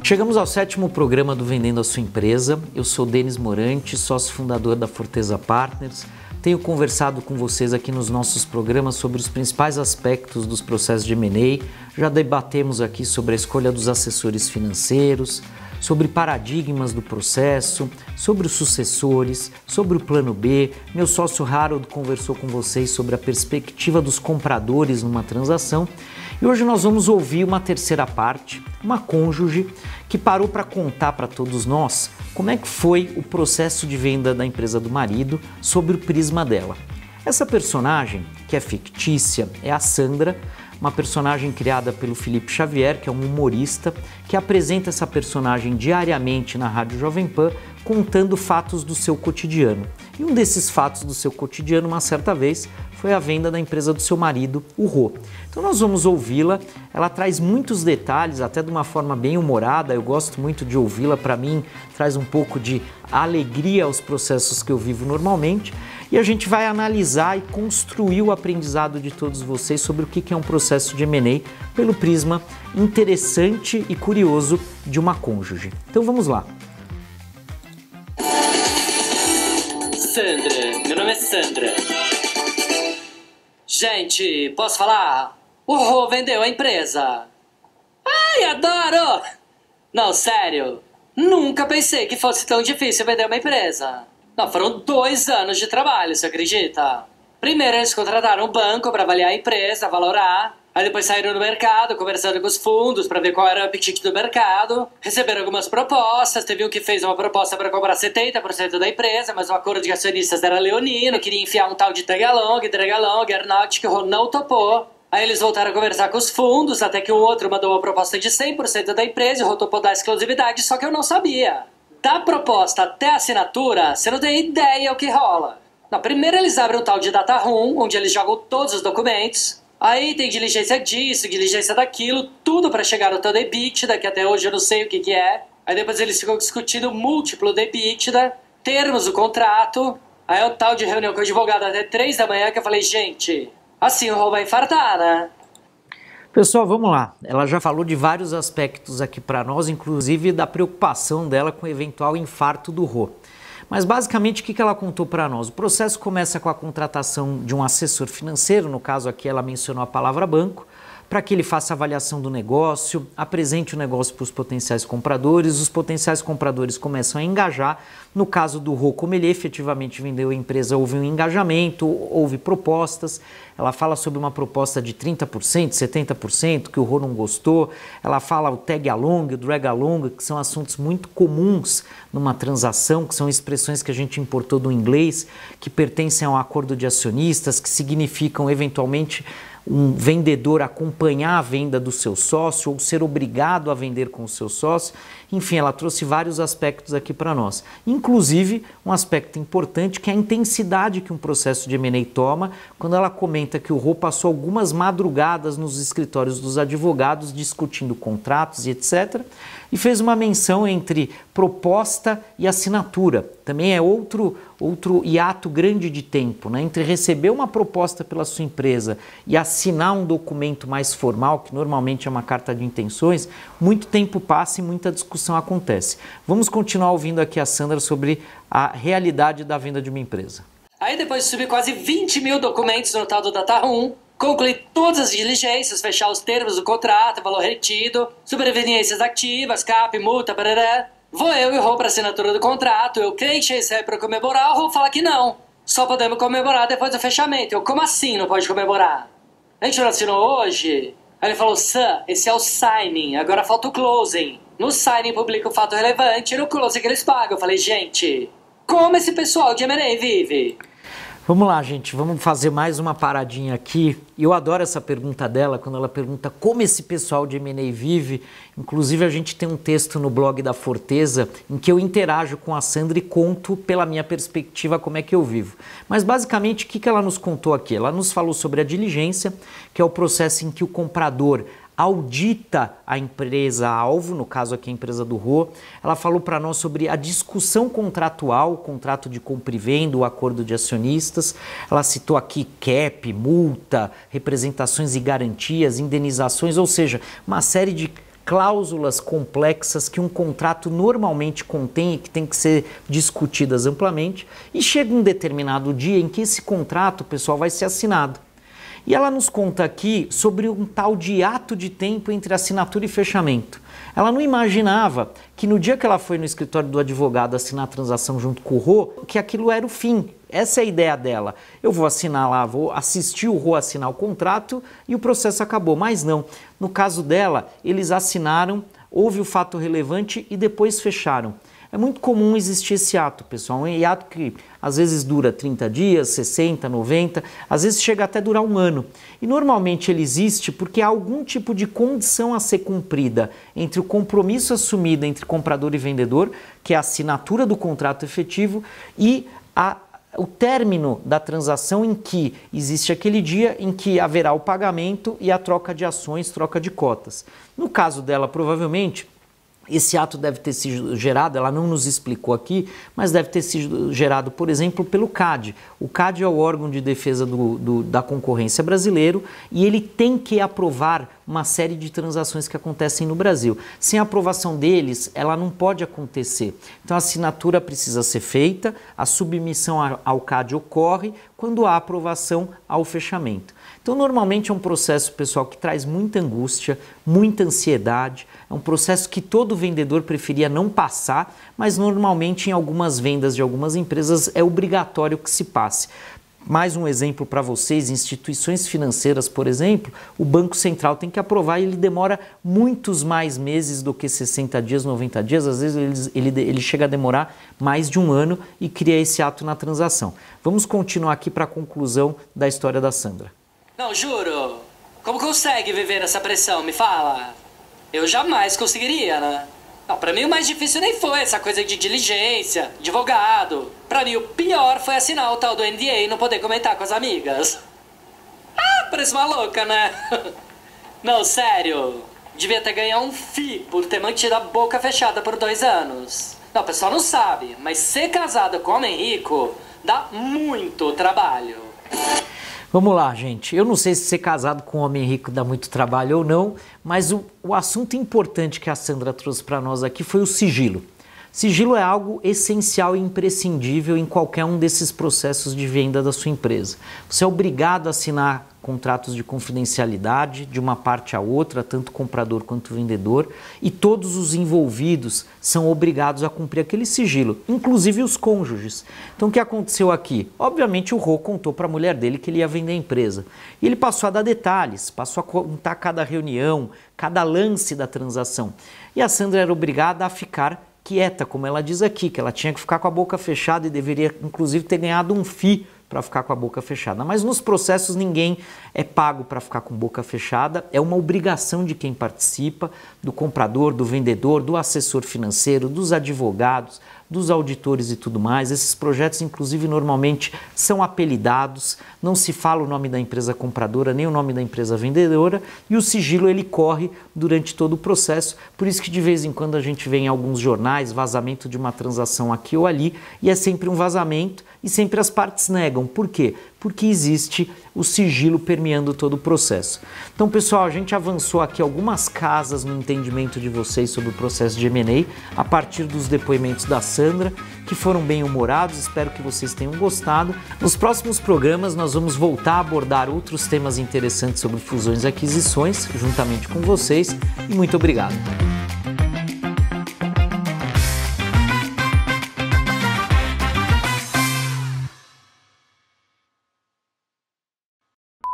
Chegamos ao 7º programa do Vendendo a Sua Empresa. Eu sou Denis Morante, sócio fundador da Forteza Partners. Tenho conversado com vocês aqui nos nossos programas sobre os principais aspectos dos processos de M&A. Já debatemos aqui sobre a escolha dos assessores financeiros, sobre paradigmas do processo, sobre os sucessores, sobre o plano B. Meu sócio Harold conversou com vocês sobre a perspectiva dos compradores numa transação. E hoje nós vamos ouvir uma terceira parte, uma cônjuge que parou para contar para todos nós como é que foi o processo de venda da empresa do marido sob o prisma dela. Essa personagem, que é fictícia, é a Sandra, uma personagem criada pelo Felipe Xavier, que é um humorista, que apresenta essa personagem diariamente na Rádio Jovem Pan, contando fatos do seu cotidiano. E um desses fatos do seu cotidiano, uma certa vez, foi a venda da empresa do seu marido, o Rô. Então nós vamos ouvi-la, ela traz muitos detalhes, até de uma forma bem humorada, eu gosto muito de ouvi-la, para mim traz um pouco de alegria aos processos que eu vivo normalmente, e a gente vai analisar e construir o aprendizado de todos vocês sobre o que é um processo de M&A pelo prisma interessante e curioso de uma cônjuge. Então vamos lá. Sandra, meu nome é Sandra. Gente, posso falar? O Rô vendeu a empresa. Ai, adoro! Não, sério, nunca pensei que fosse tão difícil vender uma empresa. Não, foram 2 anos de trabalho, você acredita? Primeiro eles contrataram um banco para avaliar a empresa, valorar. Aí depois saíram no mercado, conversando com os fundos para ver qual era o apetite do mercado. Receberam algumas propostas, teve um que fez uma proposta para comprar 70% da empresa, mas o acordo de acionistas era leonino, queria enfiar um tal de tag-along, earnout, que o Rô não topou. Aí eles voltaram a conversar com os fundos, até que um outro mandou uma proposta de 100% da empresa e o Rô topou dar exclusividade, só que eu não sabia. Da proposta até a assinatura, você não tem ideia o que rola. Não, primeiro eles abrem um tal de data room, onde eles jogam todos os documentos. Aí tem diligência disso, diligência daquilo, tudo para chegar no tal da EBITDA, que até hoje eu não sei o que é. Aí depois eles ficam discutindo o múltiplo da EBITDA, termos do contrato. Aí é um tal de reunião com o advogado até 3 da manhã que eu falei, gente, assim o Rô vai infartar, né? Pessoal, vamos lá. Ela já falou de vários aspectos aqui para nós, inclusive da preocupação dela com o eventual infarto do Rô. Mas basicamente o que ela contou para nós? O processo começa com a contratação de um assessor financeiro, no caso aqui ela mencionou a palavra banco, para que ele faça a avaliação do negócio, apresente o negócio para os potenciais compradores, os potenciais compradores começam a engajar. No caso do Rô, como ele efetivamente vendeu a empresa, houve um engajamento, houve propostas. Ela fala sobre uma proposta de 30%, 70%, que o Rô não gostou. Ela fala o tag along, o drag along, que são assuntos muito comuns numa transação, que são expressões que a gente importou do inglês, que pertencem a um acordo de acionistas, que significam eventualmente um vendedor acompanhar a venda do seu sócio ou ser obrigado a vender com o seu sócio. Enfim, ela trouxe vários aspectos aqui para nós. Inclusive, um aspecto importante que é a intensidade que um processo de M&A toma, quando ela comenta que o Rô passou algumas madrugadas nos escritórios dos advogados discutindo contratos e etc. E fez uma menção entre proposta e assinatura. Também é outro hiato grande de tempo, né? Entre receber uma proposta pela sua empresa e assinar um documento mais formal, que normalmente é uma carta de intenções, muito tempo passa e muita discussão acontece. Vamos continuar ouvindo aqui a Sandra sobre a realidade da venda de uma empresa. Aí depois de subir quase 20 mil documentos no tal do data room, concluir todas as diligências, fechar os termos do contrato, valor retido, sobreveniências ativas, CAP, multa, parará. Vou eu e o Rô para assinatura do contrato, eu crente recebe para comemorar, o Rô fala que não. Só podemos comemorar depois do fechamento. Eu, como assim não pode comemorar? A gente não assinou hoje? Aí ele falou, Sam, esse é o signing, agora falta o closing. No signing publica o fato relevante e no closing que eles pagam. Eu falei, gente, como esse pessoal de M&A vive? Vamos lá, gente, vamos fazer mais uma paradinha aqui. Eu adoro essa pergunta dela, quando ela pergunta como esse pessoal de M&A vive. Inclusive, a gente tem um texto no blog da Forteza em que eu interajo com a Sandra e conto pela minha perspectiva como é que eu vivo. Mas, basicamente, o que ela nos contou aqui? Ela nos falou sobre a diligência, que é o processo em que o comprador audita a empresa-alvo, no caso aqui a empresa do Rô. Ela falou para nós sobre a discussão contratual, o contrato de compra e venda, o acordo de acionistas. Ela citou aqui cap, multa, representações e garantias, indenizações, ou seja, uma série de cláusulas complexas que um contrato normalmente contém e que tem que ser discutidas amplamente, e chega um determinado dia em que esse contrato, pessoal, vai ser assinado. E ela nos conta aqui sobre um tal de ato de tempo entre assinatura e fechamento. Ela não imaginava que no dia que ela foi no escritório do advogado assinar a transação junto com o Rô, que aquilo era o fim. Essa é a ideia dela. Eu vou assinar lá, vou assistir o Rô assinar o contrato e o processo acabou. Mas não. No caso dela, eles assinaram, houve o fato relevante e depois fecharam. É muito comum existir esse ato, pessoal. Um ato que às vezes dura 30 dias, 60, 90, às vezes chega até a durar um ano. E normalmente ele existe porque há algum tipo de condição a ser cumprida entre o compromisso assumido entre comprador e vendedor, que é a assinatura do contrato efetivo, e o término da transação em que existe aquele dia em que haverá o pagamento e a troca de ações, troca de cotas. No caso dela, provavelmente, esse ato deve ter sido gerado, ela não nos explicou aqui, mas deve ter sido gerado, por exemplo, pelo CAD. O CAD é o órgão de defesa da concorrência brasileiro e ele tem que aprovar uma série de transações que acontecem no Brasil. Sem a aprovação deles, ela não pode acontecer. Então a assinatura precisa ser feita, a submissão ao CAD ocorre quando há aprovação ao fechamento. Então normalmente é um processo, pessoal, que traz muita angústia, muita ansiedade, é um processo que todo vendedor preferia não passar, mas normalmente em algumas vendas de algumas empresas é obrigatório que se passe. Mais um exemplo para vocês, instituições financeiras, por exemplo, o Banco Central tem que aprovar e ele demora muitos mais meses do que 60 dias, 90 dias, às vezes ele chega a demorar mais de um ano e cria esse ato na transação. Vamos continuar aqui para a conclusão da história da Sandra. Não, juro. Como consegue viver nessa pressão? Me fala. Eu jamais conseguiria, né? Não, pra mim o mais difícil nem foi essa coisa de diligência, advogado. Pra mim o pior foi assinar o tal do NDA e não poder comentar com as amigas. Ah, parece uma louca, né? Não, sério. Devia ter ganhado um FII por ter mantido a boca fechada por 2 anos. Não, o pessoal não sabe, mas ser casado com homem rico dá muito trabalho. Vamos lá, gente. Eu não sei se ser casado com um homem rico dá muito trabalho ou não, mas o assunto importante que a Sandra trouxe para nós aqui foi o sigilo. Sigilo é algo essencial e imprescindível em qualquer um desses processos de venda da sua empresa. Você é obrigado a assinar contratos de confidencialidade de uma parte a outra, tanto comprador quanto vendedor, e todos os envolvidos são obrigados a cumprir aquele sigilo, inclusive os cônjuges. Então o que aconteceu aqui? Obviamente o Rô contou para a mulher dele que ele ia vender a empresa. E ele passou a dar detalhes, passou a contar cada reunião, cada lance da transação. E a Sandra era obrigada a ficar quieta, como ela diz aqui, que ela tinha que ficar com a boca fechada e deveria inclusive ter ganhado um FII para ficar com a boca fechada. Mas nos processos ninguém é pago para ficar com boca fechada, é uma obrigação de quem participa, do comprador, do vendedor, do assessor financeiro, dos advogados, dos auditores e tudo mais. Esses projetos, inclusive, normalmente são apelidados, não se fala o nome da empresa compradora, nem o nome da empresa vendedora, e o sigilo ele corre durante todo o processo. Por isso que de vez em quando a gente vê em alguns jornais vazamento de uma transação aqui ou ali, e é sempre um vazamento e sempre as partes negam. Por quê? Porque existe o sigilo permeando todo o processo. Então, pessoal, a gente avançou aqui algumas casas no entendimento de vocês sobre o processo de M&A a partir dos depoimentos da Sandra, que foram bem humorados, espero que vocês tenham gostado. Nos próximos programas nós vamos voltar a abordar outros temas interessantes sobre fusões e aquisições, juntamente com vocês, e muito obrigado.